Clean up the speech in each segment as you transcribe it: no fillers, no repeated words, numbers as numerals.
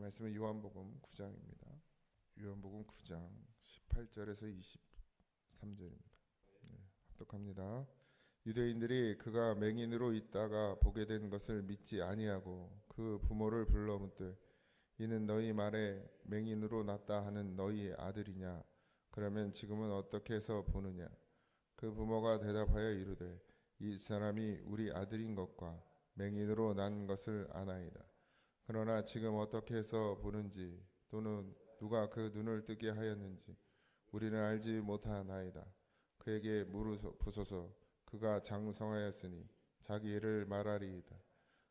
말씀은 요한복음 9장입니다. 요한복음 9장 18절에서 23절입니다. 합독합니다. 유대인들이 그가 맹인으로 있다가 보게 된 것을 믿지 아니하고 그 부모를 불러 묻되 이는 너희 말에 맹인으로 났다 하는 너희 아들이냐? 그러면 지금은 어떻게 해서 보느냐? 그 부모가 대답하여 이르되 이 사람이 우리 아들인 것과 맹인으로 난 것을 아나이다. 그러나 지금 어떻게 해서 보는지 또는 누가 그 눈을 뜨게 하였는지 우리는 알지 못하나이다. 그에게 물으소서. 그가 장성하였으니 자기 일을 말하리이다.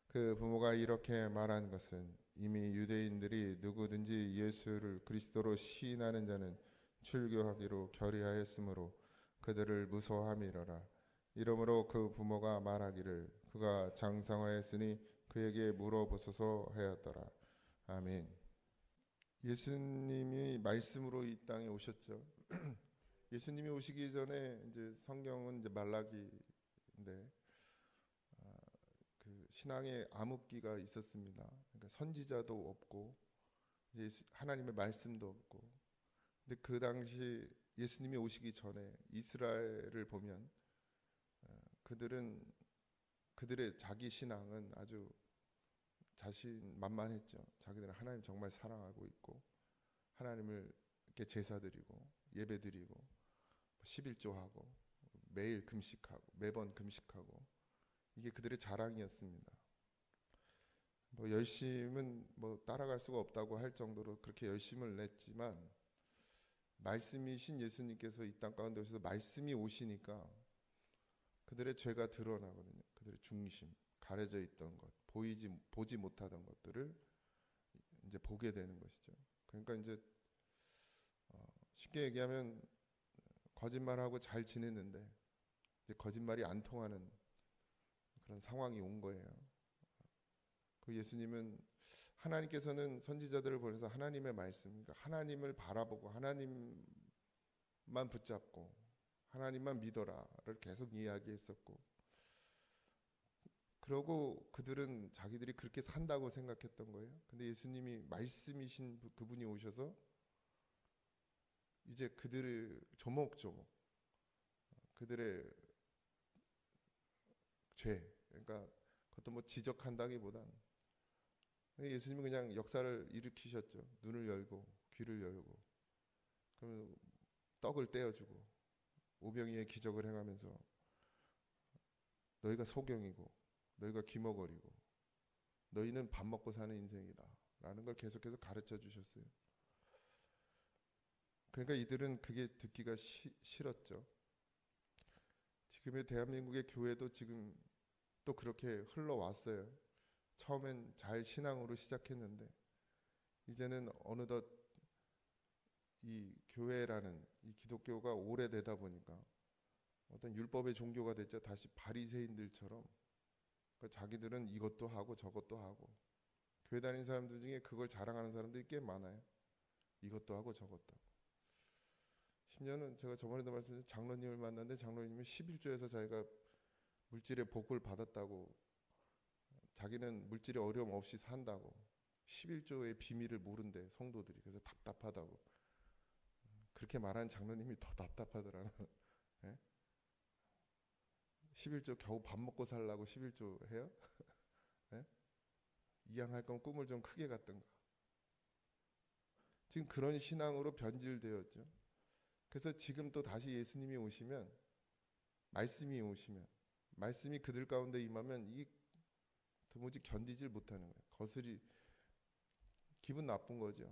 그 부모가 이렇게 말한 것은 이미 유대인들이 누구든지 예수를 그리스도로 시인하는 자는 출교하기로 결의하였으므로 그들을 무서워함이로라. 이러므로 그 부모가 말하기를 그가 장성하였으니 그에게 물어보소서 하였더라. 아멘. 예수님이 말씀으로 이 땅에 오셨죠. 예수님이 오시기 전에 이제 성경은 이제 말라기인데 그 신앙의 암흑기가 있었습니다. 그러니까 선지자도 없고 이제 하나님의 말씀도 없고. 근데 그 당시 예수님이 오시기 전에 이스라엘을 보면 그들의 자기 신앙은 아주 자신만만했죠. 자기들은 하나님 정말 사랑하고 있고 하나님을 이렇게 제사드리고 예배드리고 11조하고 매일 금식하고 매번 금식하고 이게 그들의 자랑이었습니다. 뭐 열심은 뭐 따라갈 수가 없다고 할 정도로 그렇게 열심을 냈지만 말씀이신 예수님께서 이 땅 가운데 오셔서 말씀이 오시니까 그들의 죄가 드러나거든요. 그들의 중심, 가려져 있던 것, 보지 못하던 것들을 이제 보게 되는 것이죠. 그러니까 이제 쉽게 얘기하면 거짓말하고 잘 지냈는데 이제 거짓말이 안 통하는 그런 상황이 온 거예요. 그 예수님은 하나님께서는 선지자들을 보내서 하나님의 말씀, 그러니까 하나님을 바라보고 하나님만 붙잡고 하나님만 믿어라를 계속 이야기했었고, 그러고 그들은 자기들이 그렇게 산다고 생각했던 거예요. 근데 예수님이 말씀이신 그분이 오셔서 이제 그들을 조목조목 그들의 죄, 그러니까 그것도 뭐 지적한다기보단 예수님은 그냥 역사를 일으키셨죠. 눈을 열고 귀를 열고 그러면 떡을 떼어주고 오병이의 기적을 행하면서 너희가 소경이고 너희가 귀머거리고 너희는 밥 먹고 사는 인생이다 라는 걸 계속해서 가르쳐 주셨어요. 그러니까 이들은 그게 듣기가 싫었죠. 지금의 대한민국의 교회도 지금 또 그렇게 흘러왔어요. 처음엔 잘 신앙으로 시작했는데 이제는 어느덧 이 교회라는 이 기독교가 오래되다 보니까 어떤 율법의 종교가 됐죠. 다시 바리새인들처럼 그러니까 자기들은 이것도 하고 저것도 하고. 교회 다니는 사람들 중에 그걸 자랑하는 사람들이 꽤 많아요. 이것도 하고 저것도 하고. 심지어는 제가 저번에도 말씀드린 장로님을 만났는데 장로님이 11조에서 자기가 물질의 복을 받았다고, 자기는 물질의 어려움 없이 산다고 11조의 비밀을 모른대 성도들이. 그래서 답답하다고. 그렇게 말하는 장로님이 더 답답하더라고요. 예? 11조 겨우 밥 먹고 살라고 11조 해요? 예? 이양할 거면 꿈을 좀 크게 갖든가. 지금 그런 신앙으로 변질되었죠. 그래서 지금 또 다시 예수님이 오시면, 말씀이 그들 가운데 임하면 이 도무지 견디질 못하는 거예요. 거슬이 기분 나쁜 거죠.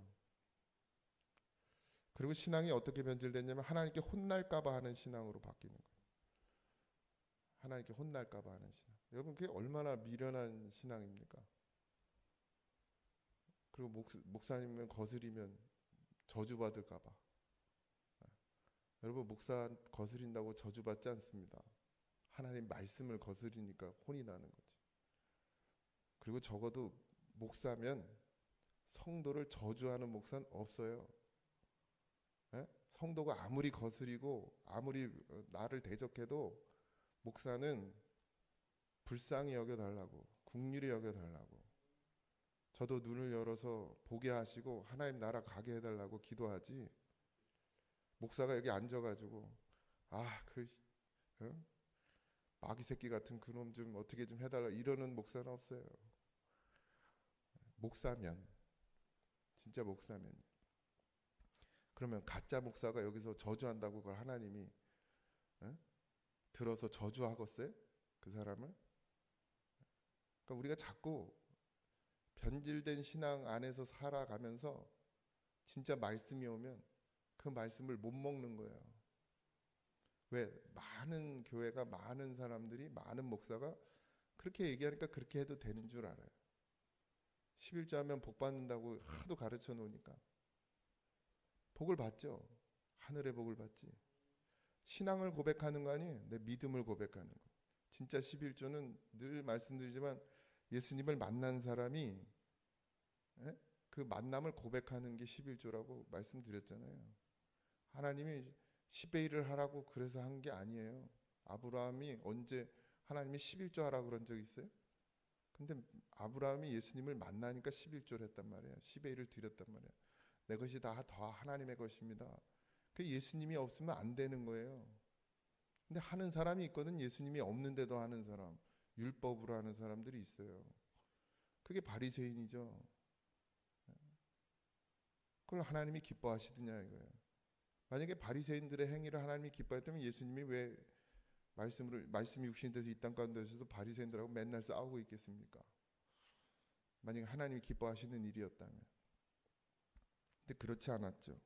그리고 신앙이 어떻게 변질됐냐면 하나님께 혼날까 봐 하는 신앙으로 바뀌는 거예요. 하나님께 혼날까 봐 하는 신앙. 여러분 그게 얼마나 미련한 신앙입니까? 그리고 목사님은 거스리면 저주받을까 봐. 여러분 목사 거스린다고 저주받지 않습니다. 하나님 말씀을 거스리니까 혼이 나는 거지. 그리고 적어도 목사면 성도를 저주하는 목사는 없어요. 예? 성도가 아무리 거스리고 아무리 나를 대적해도 목사는 불쌍히 여겨달라고, 긍휼히 여겨달라고, 저도 눈을 열어서 보게 하시고 하나님 나라 가게 해달라고 기도하지, 목사가 여기 앉아가지고 어? 마귀 새끼 같은 그놈 좀 어떻게 좀 해달라 이러는 목사는 없어요. 목사면, 진짜 목사면. 그러면 가짜 목사가 여기서 저주한다고 그걸 하나님이 들어서 저주하겠어요? 그 사람을? 그러니까 우리가 자꾸 변질된 신앙 안에서 살아가면서 진짜 말씀이 오면 그 말씀을 못 먹는 거예요. 왜? 많은 교회가, 많은 사람들이, 많은 목사가 그렇게 얘기하니까 그렇게 해도 되는 줄 알아요. 11조 하면 복 받는다고 하도 가르쳐 놓으니까 복을 받죠. 하늘의 복을 받지. 신앙을 고백하는 거 아니에요. 내 믿음을 고백하는 거. 진짜 11조는 늘 말씀드리지만 예수님을 만난 사람이 그 만남을 고백하는 게 11조라고 말씀드렸잖아요. 하나님이 10배 1을 하라고 그래서 한 게 아니에요. 아브라함이 언제 하나님이 11조 하라고 그런 적 있어요? 근데 아브라함이 예수님을 만나니까 11조를 했단 말이에요. 10의 1을 드렸단 말이에요. 내 것이 다 하나님의 것입니다. 그 예수님이 없으면 안 되는 거예요. 근데 하는 사람이 있거든. 예수님이 없는데도 하는 사람, 율법으로 하는 사람들이 있어요. 그게 바리새인이죠. 그걸 하나님이 기뻐하시느냐 이거예요. 만약에 바리새인들의 행위를 하나님이 기뻐했다면 예수님이 왜 말씀이 육신이 돼서 이 땅 가운데 오셔서 바리새인들하고 맨날 싸우고 있겠습니까? 만약에 하나님이 기뻐하시는 일이었다면. 근데 그렇지 않았죠.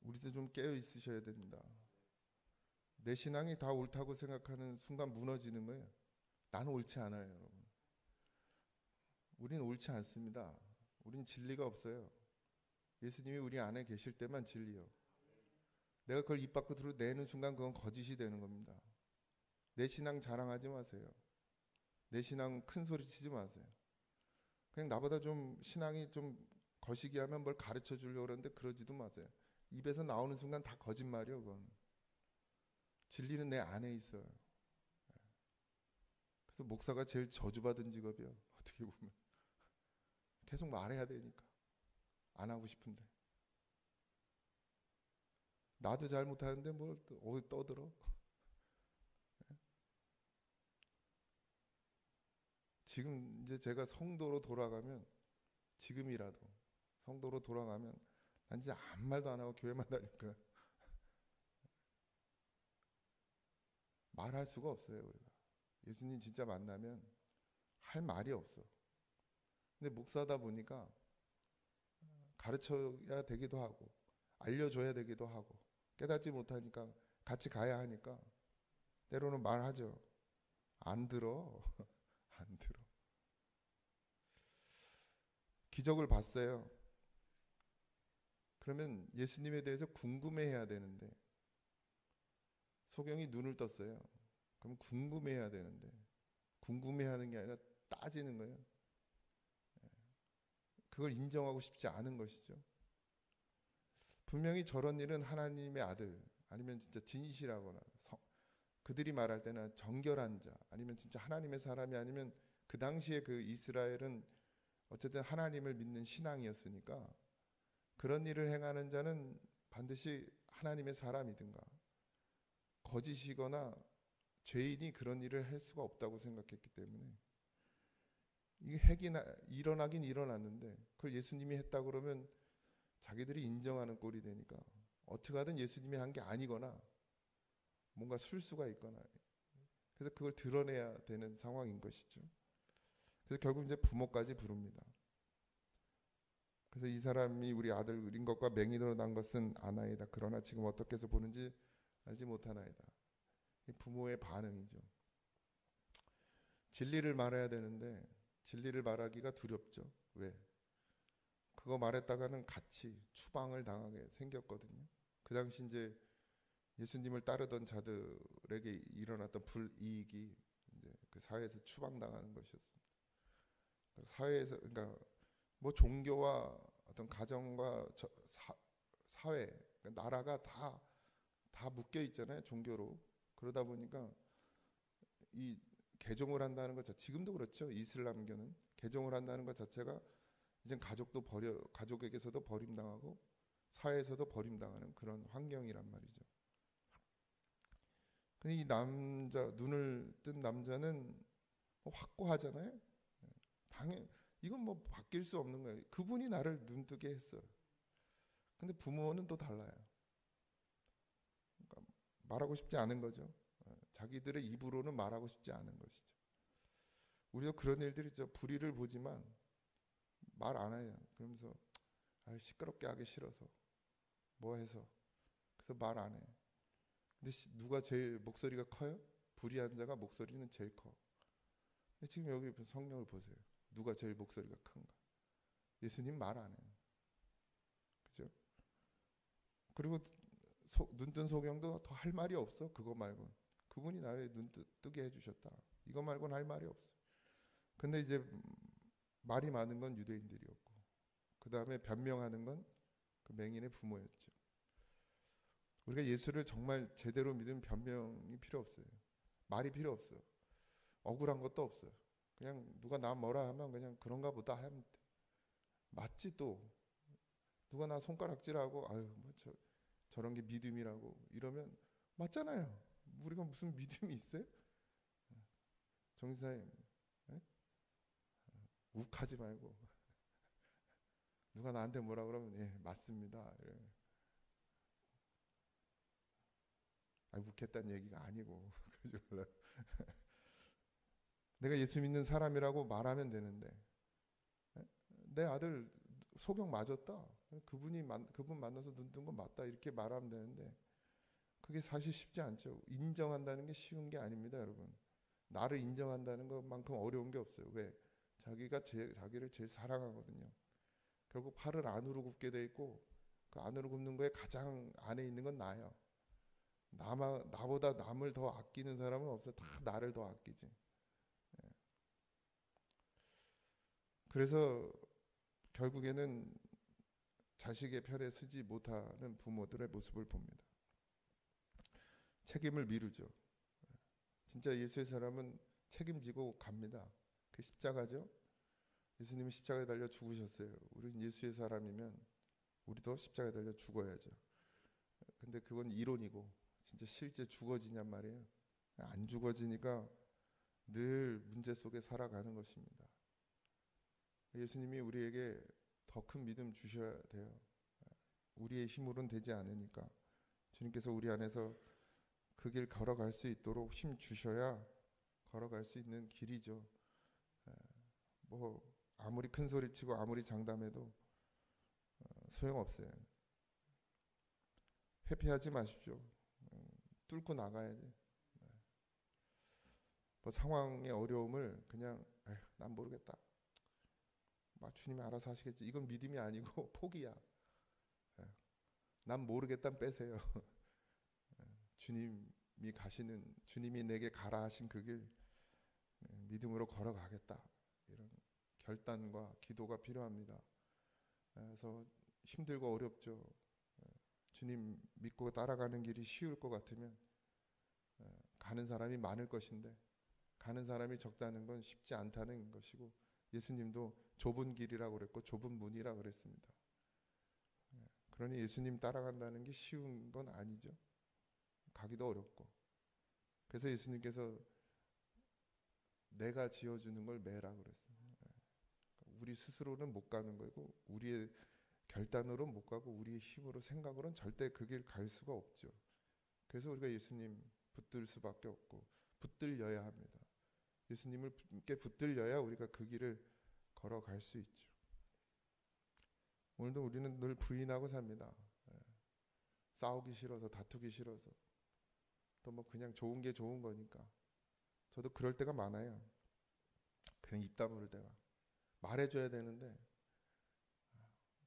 우리도 좀 깨어 있으셔야 됩니다. 내 신앙이 다 옳다고 생각하는 순간 무너지는 거예요. 나는 옳지 않아요, 여러분. 우린 옳지 않습니다. 우린 진리가 없어요. 예수님이 우리 안에 계실 때만 진리요. 내가 그걸 입 밖으로 내는 순간 그건 거짓이 되는 겁니다. 내 신앙 자랑하지 마세요. 내 신앙 큰 소리 치지 마세요. 그냥 나보다 좀 신앙이 좀 거시기 하면 뭘 가르쳐 주려고 그러는데 그러지도 마세요. 입에서 나오는 순간 다 거짓말이요, 그건. 진리는 내 안에 있어요. 그래서 목사가 제일 저주받은 직업이에요. 어떻게 보면. 계속 말해야 되니까. 안 하고 싶은데. 나도 잘 못하는데 뭘 떠들어? 지금 이제 제가 성도로 돌아가면, 지금이라도 성도로 돌아가면 난 이제 아무 말도 안 하고 교회만 다닐 거야. 말할 수가 없어요, 우리가. 예수님 진짜 만나면 할 말이 없어. 근데 목사다 보니까 가르쳐야 되기도 하고 알려줘야 되기도 하고 깨닫지 못하니까 같이 가야 하니까 때로는 말하죠. 안 들어. 안 들어. 기적을 봤어요. 그러면 예수님에 대해서 궁금해해야 되는데 소경이 눈을 떴어요. 그럼 궁금해해야 되는데 궁금해하는 게 아니라 따지는 거예요. 그걸 인정하고 싶지 않은 것이죠. 분명히 저런 일은 하나님의 아들 아니면 진짜 진실하거나 그들이 말할 때는 정결한 자 아니면 진짜 하나님의 사람이 아니면 그 당시에 그 이스라엘은 어쨌든 하나님을 믿는 신앙이었으니까 그런 일을 행하는 자는 반드시 하나님의 사람이든가 거짓이거나 죄인이 그런 일을 할 수가 없다고 생각했기 때문에 이게 일어나긴 일어났는데 그걸 예수님이 했다 그러면 자기들이 인정하는 꼴이 되니까 어떻게 하든 예수님이 한 게 아니거나 뭔가 술수가 있거나 그래서 그걸 드러내야 되는 상황인 것이죠. 그래서 결국 이제 부모까지 부릅니다. 그래서 이 사람이 우리 아들인 것과 맹인으로 난 것은 아나이다. 그러나 지금 어떻게 해서 보는지 알지 못하나이다. 이 부모의 반응이죠. 진리를 말해야 되는데 진리를 말하기가 두렵죠. 왜? 그거 말했다가는 같이 추방을 당하게 생겼거든요. 그 당시 이제 예수님을 따르던 자들에게 일어났던 불이익이 이제 그 사회에서 추방당하는 것이었습니다. 사회에서 그러니까 뭐 종교와 어떤 가정과 사회, 그러니까 나라가 다 묶여 있잖아요. 종교로. 그러다 보니까 이 개종을 한다는 것 지금도 그렇죠. 이슬람교는 개종을 한다는 것 자체가 이제 가족에게서도 버림당하고 사회에서도 버림당하는 그런 환경이란 말이죠. 근데 이 남자, 눈을 뜬 남자는 확고하잖아요. 이건 뭐 바뀔 수 없는 거예요. 그분이 나를 눈뜨게 했어요. 근데 부모는 또 달라요. 그러니까 말하고 싶지 않은 거죠. 자기들의 입으로는 말하고 싶지 않은 것이죠. 우리도 그런 일들이 있죠. 불의를 보지만 말 안 해요. 그러면서 시끄럽게 하기 싫어서 뭐 해서 그래서 말 안 해. 근데 누가 제일 목소리가 커요? 불의한 자가 목소리는 제일 커. 지금 여기 성경을 보세요. 누가 제일 목소리가 큰가? 예수님 말 안 해요. 그죠? 그리고 눈뜬 소경도 더 할 말이 없어. 그거 말고 그분이 나를 뜨게 해주셨다. 이거 말고는 할 말이 없어. 근데 이제 말이 많은 건 유대인들이었고, 그 다음에 변명하는 건 그 맹인의 부모였죠. 우리가 예수를 정말 제대로 믿으면 변명이 필요 없어요. 말이 필요 없어요. 억울한 것도 없어요. 그냥 누가 나 뭐라 하면 그냥 그런가 보다 하면 돼. 맞지 또. 누가 나 손가락질하고 저런 게 믿음이라고 이러면 맞잖아요. 우리가 무슨 믿음이 있어요? 정사님 욱하지 말고 누가 나한테 뭐라 그러면 예 맞습니다. 욱했다는 얘기가 아니고 그러지 말라. 내가 예수 믿는 사람이라고 말하면 되는데 내 아들 소경 맞았다. 그분 만나서 눈 뜬 건 맞다. 이렇게 말하면 되는데 그게 사실 쉽지 않죠. 인정한다는 게 쉬운 게 아닙니다, 여러분. 나를 인정한다는 것만큼 어려운 게 없어요. 왜? 자기를 제일 사랑하거든요. 결국 팔을 안으로 굽게 돼 있고 그 안으로 굽는 거에 가장 안에 있는 건 나예요. 나보다 남을 더 아끼는 사람은 없어요. 다 나를 더 아끼지. 그래서 결국에는 자식의 편에 서지 못하는 부모들의 모습을 봅니다. 책임을 미루죠. 진짜 예수의 사람은 책임지고 갑니다. 그 십자가죠. 예수님이 십자가에 달려 죽으셨어요. 우리는 예수의 사람이면 우리도 십자가에 달려 죽어야죠. 근데 그건 이론이고 진짜 실제 죽어지냔 말이에요. 안 죽어지니까 늘 문제 속에 살아가는 것입니다. 예수님이 우리에게 더 큰 믿음 주셔야 돼요. 우리의 힘으로는 되지 않으니까 주님께서 우리 안에서 그 길 걸어갈 수 있도록 힘 주셔야 걸어갈 수 있는 길이죠. 뭐 아무리 큰 소리치고 아무리 장담해도 소용없어요. 회피하지 마십시오. 뚫고 나가야지. 뭐 상황의 어려움을 그냥 난 모르겠다. 주님이 알아서 하시겠지. 이건 믿음이 아니고 포기야. 난 모르겠다는 빼세요. 주님이 내게 가라 하신 그 길 믿음으로 걸어가겠다. 이런 결단과 기도가 필요합니다. 그래서 힘들고 어렵죠. 주님 믿고 따라가는 길이 쉬울 것 같으면 가는 사람이 많을 것인데 가는 사람이 적다는 건 쉽지 않다는 것이고 예수님도 좁은 길이라고 그랬고 좁은 문이라고 그랬습니다. 그러니 예수님 따라간다는 게 쉬운 건 아니죠. 가기도 어렵고. 그래서 예수님께서 내가 지어주는 걸 매라 그랬어요. 우리 스스로는 못 가는 거고 우리의 결단으로 못 가고 우리의 힘으로 생각으로는 절대 그 길 갈 수가 없죠. 그래서 우리가 예수님 붙들 수밖에 없고 붙들려야 합니다. 예수님께 붙들려야 우리가 그 길을 걸어갈 수 있죠. 오늘도 우리는 늘 부인하고 삽니다. 싸우기 싫어서 다투기 싫어서 또 뭐 그냥 좋은 게 좋은 거니까. 저도 그럴 때가 많아요. 그냥 입 다물을 때가. 말해줘야 되는데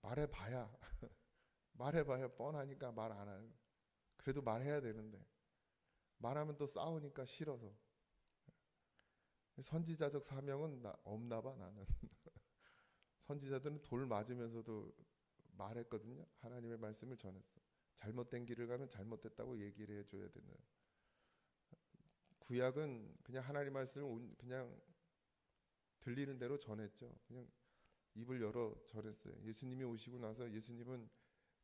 말해봐야 뻔하니까 말 안 하는. 그래도 말해야 되는데 말하면 또 싸우니까 싫어서. 선지자적 사명은 없나 봐 나는. 선지자들은 돌 맞으면서도 말했거든요. 하나님의 말씀을 전했어. 잘못된 길을 가면 잘못됐다고 얘기를 해줘야 된다. 구약은 그냥 하나님 말씀을 그냥 들리는 대로 전했죠. 그냥 입을 열어 전했어요. 예수님이 오시고 나서 예수님은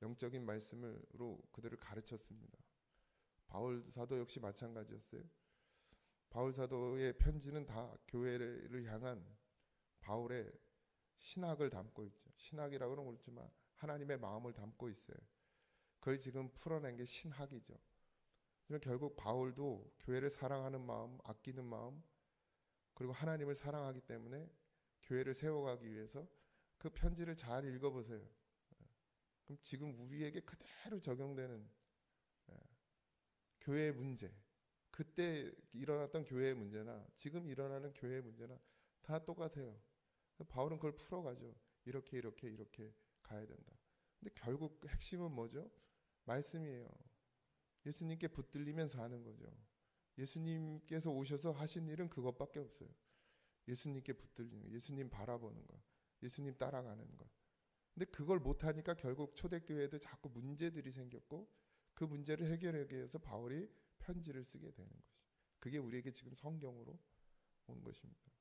영적인 말씀으로 그들을 가르쳤습니다. 바울 사도 역시 마찬가지였어요. 바울 사도의 편지는 다 교회를 향한 바울의 신학을 담고 있죠. 신학이라고는 그렇지만 하나님의 마음을 담고 있어요. 그걸 지금 풀어낸 게 신학이죠. 결국 바울도 교회를 사랑하는 마음, 아끼는 마음, 그리고 하나님을 사랑하기 때문에 교회를 세워가기 위해서 그 편지를 잘 읽어보세요. 그럼 지금 우리에게 그대로 적용되는 교회의 문제, 그때 일어났던 교회의 문제나 지금 일어나는 교회의 문제나 다 똑같아요. 바울은 그걸 풀어가죠. 이렇게 가야 된다. 근데 결국 핵심은 뭐죠? 말씀이에요. 예수님께 붙들리면 사는 거죠. 예수님께서 오셔서 하신 일은 그것밖에 없어요. 예수님께 붙들리는 거, 예수님 바라보는 거, 예수님 따라가는 거. 근데 그걸 못하니까 결국 초대교회에도 자꾸 문제들이 생겼고 그 문제를 해결하기 위해서 바울이 편지를 쓰게 되는 것이. 그게 우리에게 지금 성경으로 온 것입니다.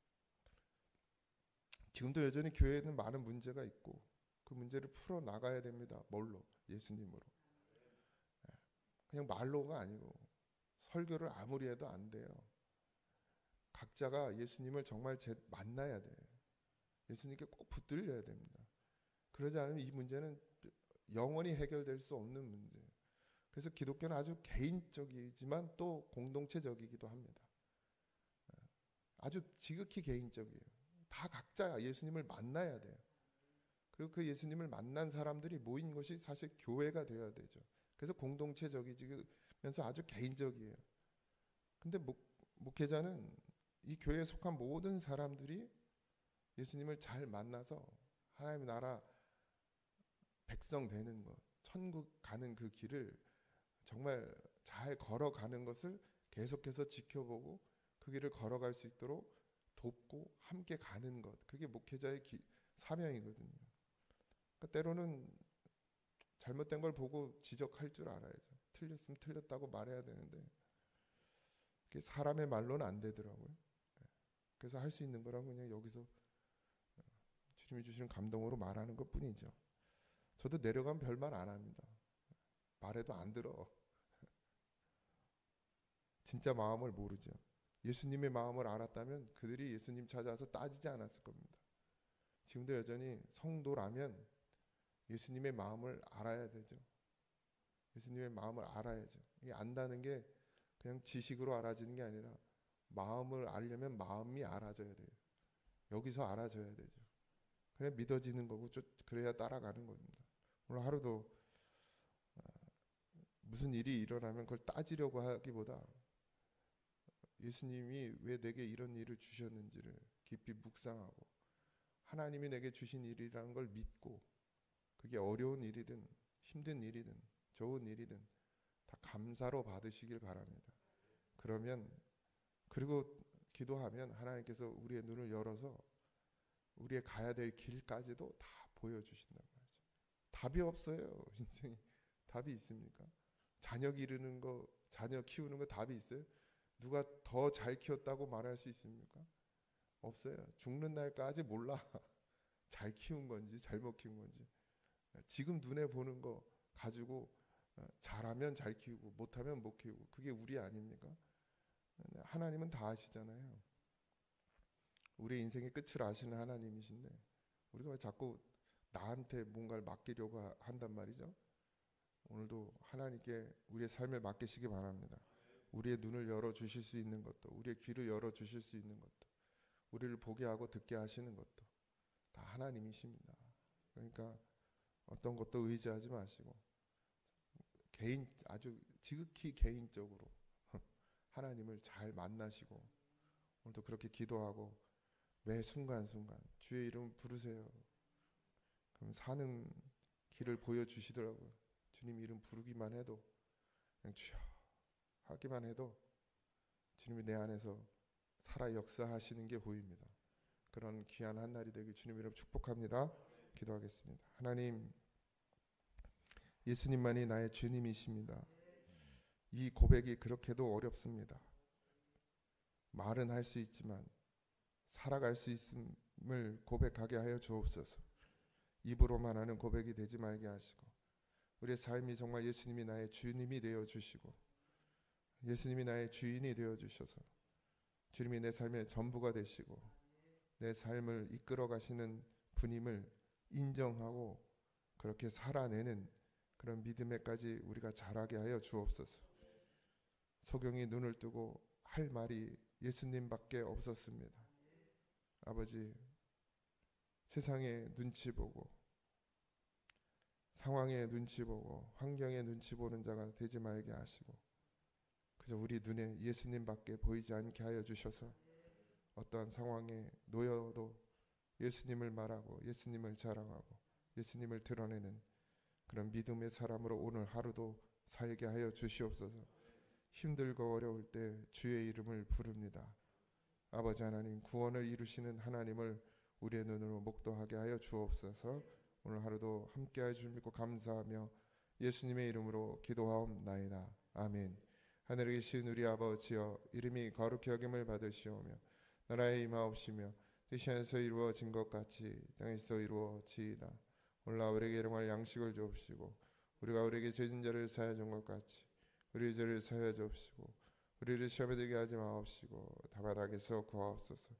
지금도 여전히 교회에는 많은 문제가 있고 그 문제를 풀어 나가야 됩니다. 뭘로? 예수님으로. 그냥 말로가 아니고 설교를 아무리 해도 안 돼요. 각자가 예수님을 정말 만나야 돼요. 예수님께 꼭 붙들려야 됩니다. 그러지 않으면 이 문제는 영원히 해결될 수 없는 문제예요. 그래서 기독교는 아주 개인적이지만 또 공동체적이기도 합니다. 아주 지극히 개인적이에요. 다 각자 예수님을 만나야 돼요. 그리고 그 예수님을 만난 사람들이 모인 것이 사실 교회가 되어야 되죠. 그래서 공동체적이면서 아주 개인적이에요. 근데 목회자는 이 교회에 속한 모든 사람들이 예수님을 잘 만나서 하나님의 나라 백성 되는 것, 천국 가는 그 길을 정말 잘 걸어가는 것을 계속해서 지켜보고 그 길을 걸어갈 수 있도록 돕고 함께 가는 것, 그게 목회자의 사명이거든요. 그러니까 때로는 잘못된 걸 보고 지적할 줄 알아야죠. 틀렸으면 틀렸다고 말해야 되는데 그게 사람의 말로는 안 되더라고요. 그래서 할 수 있는 거라고 그냥 여기서 주님이 주시는 감동으로 말하는 것뿐이죠. 저도 내려가면 별말 안 합니다. 말해도 안 들어. 진짜 마음을 모르죠. 예수님의 마음을 알았다면 그들이 예수님 찾아와서 따지지 않았을 겁니다. 지금도 여전히 성도라면 예수님의 마음을 알아야 되죠. 예수님의 마음을 알아야죠. 이게 안다는 게 그냥 지식으로 알아지는 게 아니라 마음을 알려면 마음이 알아져야 돼요. 여기서 알아져야 되죠. 그래 믿어지는 거고 그래야 따라가는 겁니다. 오늘 하루도 무슨 일이 일어나면 그걸 따지려고 하기보다 예수님이 왜 내게 이런 일을 주셨는지를 깊이 묵상하고 하나님이 내게 주신 일이라는 걸 믿고 그게 어려운 일이든 힘든 일이든 좋은 일이든 다 감사로 받으시길 바랍니다. 그러면 그리고 기도하면 하나님께서 우리의 눈을 열어서 우리의 가야 될 길까지도 다 보여주신단 말이죠. 답이 없어요. 인생에 답이 있습니까? 자녀 기르는 거, 자녀 키우는 거 답이 있어요? 누가 더 잘 키웠다고 말할 수 있습니까? 없어요. 죽는 날까지 몰라. 잘 키운 건지 잘못 키운 건지. 지금 눈에 보는 거 가지고 잘하면 잘 키우고 못하면 못 키우고 그게 우리 아닙니까? 하나님은 다 아시잖아요. 우리 인생의 끝을 아시는 하나님이신데 우리가 왜 자꾸 나한테 뭔가를 맡기려고 한단 말이죠. 오늘도 하나님께 우리의 삶을 맡기시기 바랍니다. 우리의 눈을 열어주실 수 있는 것도 우리의 귀를 열어주실 수 있는 것도 우리를 보게 하고 듣게 하시는 것도 다 하나님이십니다. 그러니까 어떤 것도 의지하지 마시고 아주 지극히 개인적으로 하나님을 잘 만나시고 오늘도 그렇게 기도하고 매 순간순간 주의 이름 부르세요. 그럼 사는 길을 보여주시더라고요. 주님 이름 부르기만 해도 그냥 주여 하기만 해도 주님이 내 안에서 살아 역사하시는 게 보입니다. 그런 귀한 한 날이 되길 주님 이름 축복합니다. 기도하겠습니다. 하나님, 예수님만이 나의 주님이십니다. 이 고백이 그렇게도 어렵습니다. 말은 할 수 있지만 살아갈 수 있음을 고백하게 하여 주옵소서. 입으로만 하는 고백이 되지 말게 하시고 우리의 삶이 정말 예수님이 나의 주님이 되어 주시고 예수님이 나의 주인이 되어 주셔서 주님이 내 삶의 전부가 되시고 내 삶을 이끌어 가시는 분임을 인정하고 그렇게 살아내는 그런 믿음에까지 우리가 자라게 하여 주옵소서. 소경이 눈을 뜨고 할 말이 예수님밖에 없었습니다. 아버지, 세상의 눈치 보고 상황의 눈치 보고 환경의 눈치 보는 자가 되지 말게 하시고 그저 우리 눈에 예수님밖에 보이지 않게 하여 주셔서 어떠한 상황에 놓여도 예수님을 말하고 예수님을 자랑하고 예수님을 드러내는 그런 믿음의 사람으로 오늘 하루도 살게 하여 주시옵소서. 힘들고 어려울 때 주의 이름을 부릅니다. 아버지 하나님, 구원을 이루시는 하나님을 우리의 눈으로 목도하게 하여 주옵소서. 오늘 하루도 함께하여 주님 믿고 감사하며 예수님의 이름으로 기도하옵나이다. 아멘. 하늘에 계신 우리 아버지여, 이름이 거룩히 여김을 받으시오며 나라의 임하옵시며 뜻이 하늘에서 이루어진 것 같이 땅에서 이루어지이다. 오늘 우리에게 일용할 양식을 주옵시고 우리가 우리에게 죄진 자를 사하여 준 것 같이 우리 죄를 사하여 주옵시고 우리를 시험에 들게 하지 마옵시고 다만 악에서 구하옵소서.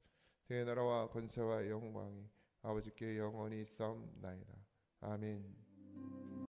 대의 나라와 권세와 영광이 아버지께 영원히 있사옵나이다. 아멘.